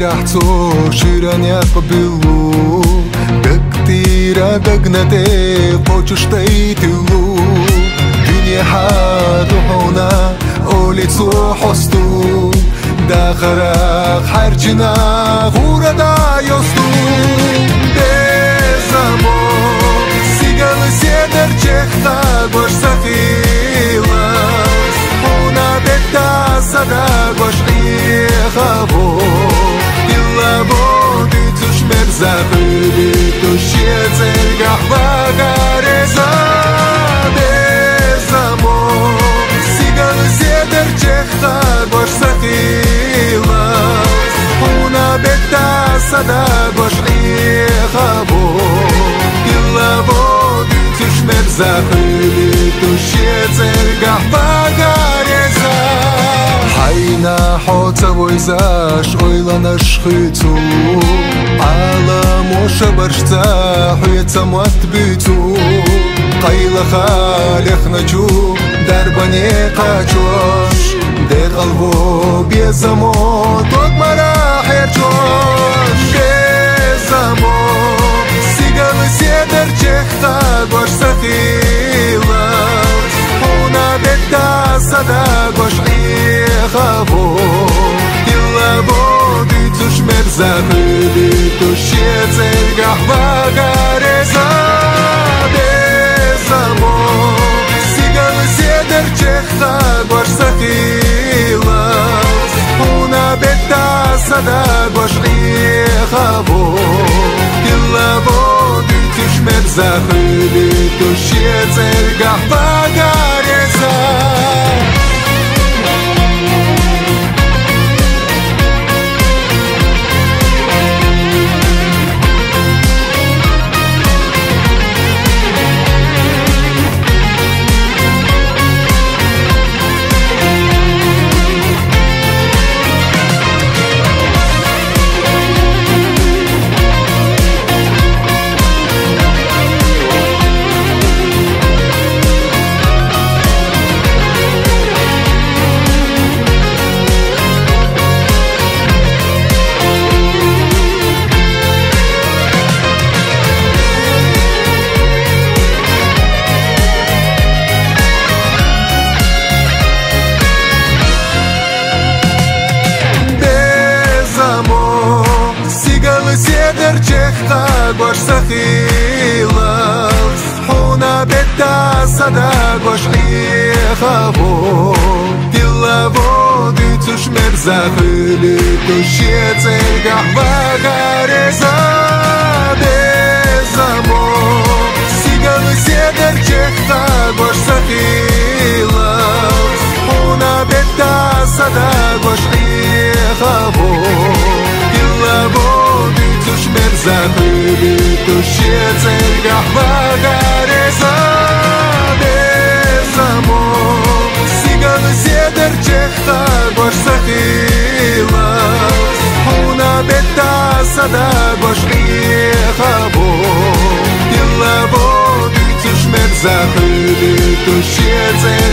Рахцо ширання по білу, дактира дагнате почушта й тилу, Dünya haduhuna улицу хосту, дахарах харчина гурада йосту, безамор сигалы седер чехта гош сахилас, уна бетта сада гош ихаво. Лаводи туш мерзахли туш ецер гахвагареза безамор сигал седер чехта гош сахилас уна бетта сада гош ихаво лаводи туш мерзахли туш ецер гахвагареза Хайна хоцавойзаш ойланаш хыцу Ала моша баршца хуеца матбицу Qayla халехначу дарбане качош Дехалво безамо токмара херчош Безамо сигалы седер чехта гош сахилас Уна бетта сада гош خابو يلابودي توش مرزاخلي توش يتر قحبا غارزا بزامو سيغل سيدر چختا باش سخيلاس هنا بتا صدا باش خابو يلابودي توش مرزاخلي توش يتر قحبا غارزا Седер чехта гош сахилас Хуна бетта сада гош ихаво Тилаводи туш мерзахили туш ецер гахва гареза Безамо сигалы седер чехта гош сахилас Хуна бетта сада гош ихаво Тилаводи туш мерзахли туш ецер гахва гареза безамо сигалы седер чехта гош сахилас уна бетта сада гош ихаво Тилаводи туш мерзахли туш ецер